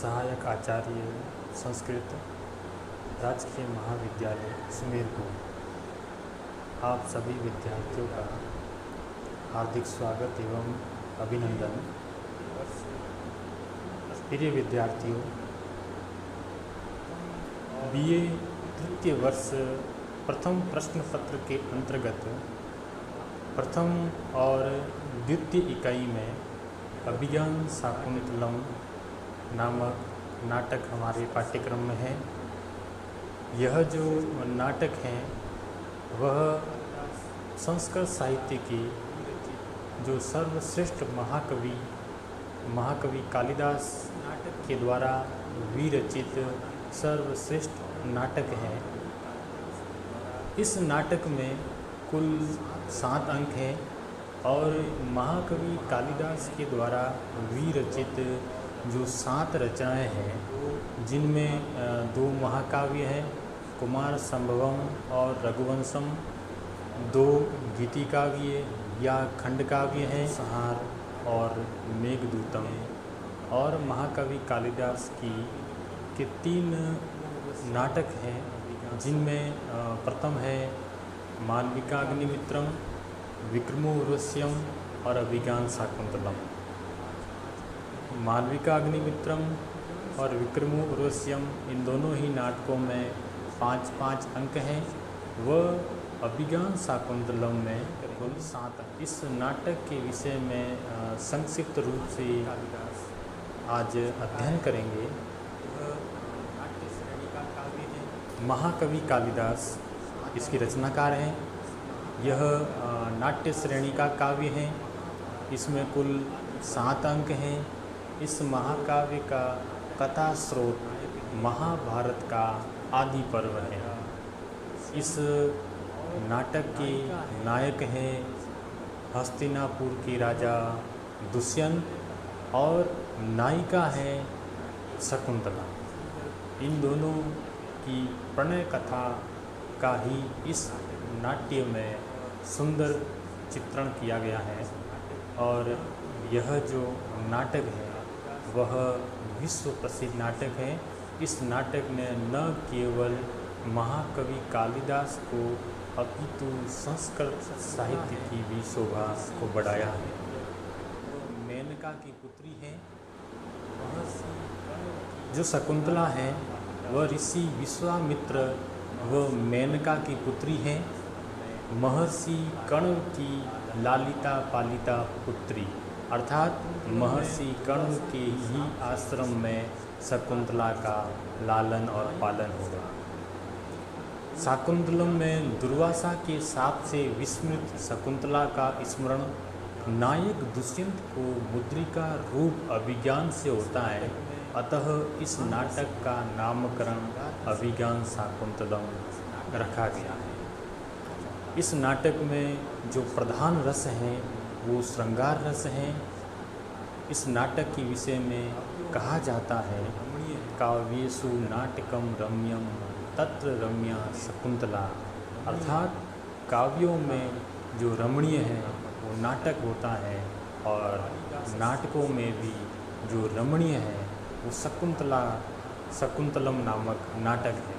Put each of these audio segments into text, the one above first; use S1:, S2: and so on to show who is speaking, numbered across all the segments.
S1: सहायक आचार्य संस्कृत राजकीय महाविद्यालय सुमेरपुर। आप सभी विद्यार्थियों का हार्दिक स्वागत एवं अभिनंदन। प्रिय विद्यार्थियों, बीए तृतीय वर्ष प्रथम प्रश्न पत्र के अंतर्गत प्रथम और द्वितीय इकाई में अभिज्ञान शाकुंतलम नामक नाटक हमारे पाठ्यक्रम में है। यह जो नाटक है वह संस्कृत साहित्य की जो सर्वश्रेष्ठ महाकवि कालिदास के द्वारा विरचित सर्वश्रेष्ठ नाटक है। इस नाटक में कुल 7 अंक हैं और महाकवि कालिदास के द्वारा विरचित जो 7 रचनाएं हैं, जिनमें 2 महाकाव्य हैं, कुमार संभवम और रघुवंशम, 2 गीति काव्य या खंड काव्य हैं, संहार और मेघदूतम, और महाकवि कालिदास के 3 नाटक हैं, जिनमें प्रथम है मालविकाग्निमित्रम, विक्रमोर्वश्यम और अभिज्ञान शाकुंतलम। मालविकाग्निमित्रम और विक्रमोर्वश्यम इन दोनों ही नाटकों में 5-5 अंक हैं। वह अभिज्ञान शाकुंतलम में कुल 7 अंक। इस नाटक के विषय में संक्षिप्त रूप से आज अध्ययन करेंगे। महाकवि कालिदास इसके रचनाकार हैं। यह नाट्य श्रेणी का काव्य है। इसमें कुल 7 अंक हैं। इस महाकाव्य का कथा स्रोत महाभारत का आदि पर्व है। इस नाटक के नायक हैं हस्तिनापुर के राजा दुष्यंत और नायिका है शकुंतला। इन दोनों की प्रणय कथा का ही इस नाट्य में सुंदर चित्रण किया गया है। और यह जो नाटक है वह विश्व प्रसिद्ध नाटक है। इस नाटक ने न केवल महाकवि कालिदास को अपितु संस्कृत साहित्य की भी शोभा को बढ़ाया है। मेनका की पुत्री है। जो शकुंतला है वह ऋषि विश्वामित्र व मेनका की पुत्री है। महर्षि कण्व की लालिता पालिता पुत्री, अर्थात महर्षि कण्व के ही आश्रम में शकुंतला का लालन और पालन होगा। शाकुंतलम में दुर्वासा के शाप से विस्मृत शकुंतला का स्मरण नायक दुष्यंत को मुद्रिका रूप अभिज्ञान से होता है। अतः इस नाटक का नामकरण अभिज्ञान शाकुंतलम रखा गया है। इस नाटक में जो प्रधान रस हैं वो श्रृंगार रस हैं। इस नाटक के विषय में कहा जाता है, काव्येषु नाटकम रम्यम तत्र रम्या शकुंतला, अर्थात काव्यों में जो रमणीय है वो नाटक होता है और नाटकों में भी जो रमणीय है वो शकुंतलम नामक नाटक है।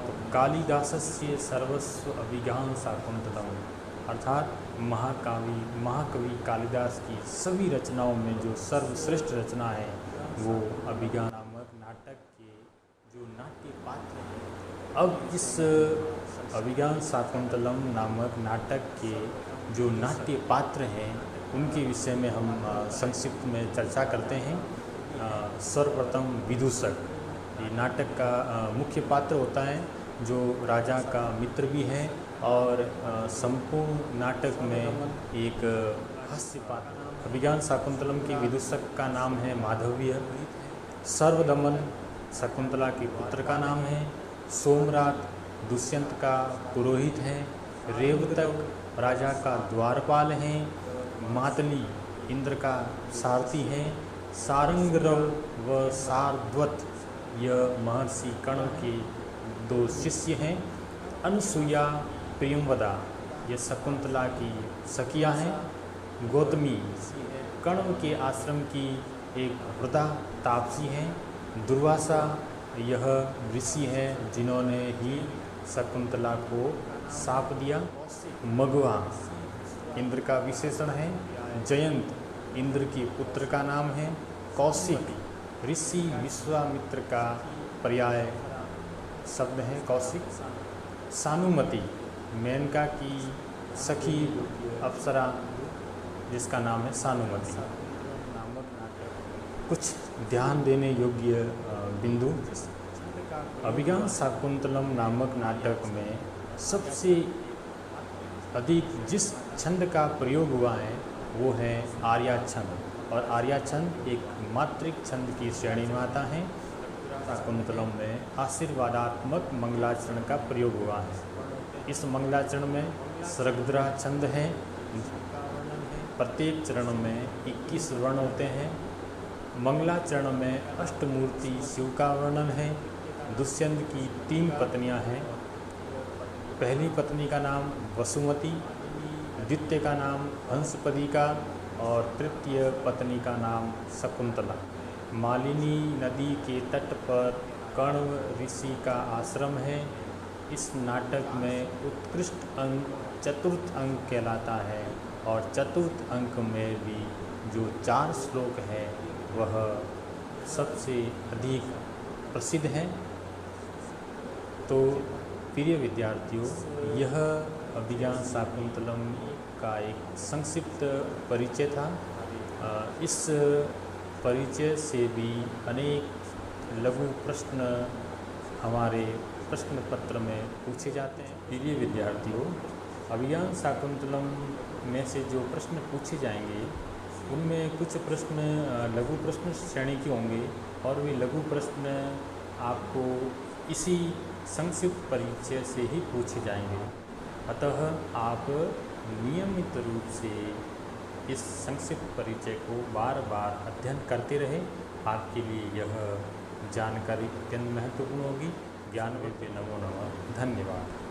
S1: तो कालिदासस्य सर्वस्व अभिज्ञान शाकुंतलम, अर्थात महाकवि कालिदास की सभी रचनाओं में जो सर्वश्रेष्ठ रचना है वो अभिज्ञान नामक नाटक के जो नाट्य पात्र हैं। अब इस अभिज्ञान शाकुंतलम नामक नाटक के जो नाट्य पात्र हैं उनके विषय में हम संक्षिप्त में चर्चा करते हैं। सर्वप्रथम विदूषक, ये नाटक का मुख्य पात्र होता है, जो राजा का मित्र भी है और संपूर्ण नाटक में एक हास्य पात्र। अभिज्ञान शाकुंतलम के विदूषक का नाम है माधव्य। सर्वदमन शकुंतला के पुत्र का नाम है। सोमरात दुष्यंत का पुरोहित है। रेवतक राजा का द्वारपाल है। मातली इंद्र का सारथी है। सारंगरव व सारद्वत यह महर्षि कण्व के 2 शिष्य हैं। अनसुया प्रियंवदा ये शकुंतला की सखियाँ हैं। गौतमी कण्व के आश्रम की एक वृद्धा तापसी हैं। दुर्वासा यह ऋषि हैं जिन्होंने ही शकुंतला को शाप दिया। मगवा इंद्र का विशेषण है। जयंत इंद्र के पुत्र का नाम है। कौशिक ऋषि विश्वामित्र का पर्याय शब्द है कौशिक। सानुमति मेनका की सखी अप्सरा जिसका नाम है सानुमति। कुछ ध्यान देने योग्य बिंदु। अभिज्ञान शाकुंतलम नामक नाटक में सबसे अधिक जिस छंद का प्रयोग हुआ है वो है आर्या छंद, और आर्या छंद एक मात्रिक छंद की श्रेणी में आता है। शाकुंतलम में आशीर्वादात्मक मंगलाचरण का प्रयोग हुआ है। इस मंगलाचरण में सरगद्रा छंद है। प्रत्येक चरण में 21 वर्ण होते हैं। मंगलाचरण में अष्टमूर्ति शिव का वर्णन है। दुष्यंत की 3 पत्नियां हैं। पहली पत्नी का नाम वसुमती, द्वितीय का नाम हंसपदिका और तृतीय पत्नी का नाम शकुंतला। मालिनी नदी के तट पर कण्व ऋषि का आश्रम है। इस नाटक में उत्कृष्ट अंक चतुर्थ अंक कहलाता है, और चतुर्थ अंक में भी जो 4 श्लोक है वह सबसे अधिक प्रसिद्ध है। तो प्रिय विद्यार्थियों, यह अभिज्ञान शाकुंतलम का एक संक्षिप्त परिचय था। इस परिचय से भी अनेक लघु प्रश्न हमारे प्रश्न पत्र में पूछे जाते हैं। प्रिय विद्यार्थियों, अभिज्ञान शाकुंतलम में से जो प्रश्न पूछे जाएंगे उनमें कुछ प्रश्न लघु प्रश्न श्रेणी के होंगे, और वे लघु प्रश्न आपको इसी संक्षिप्त परिचय से ही पूछे जाएंगे। अतः आप नियमित रूप से इस संक्षिप्त परिचय को बार बार अध्ययन करते रहें। आपके लिए यह जानकारी अत्यंत महत्वपूर्ण होगी। ज्ञान विद्या नमो नमः। धन्यवाद।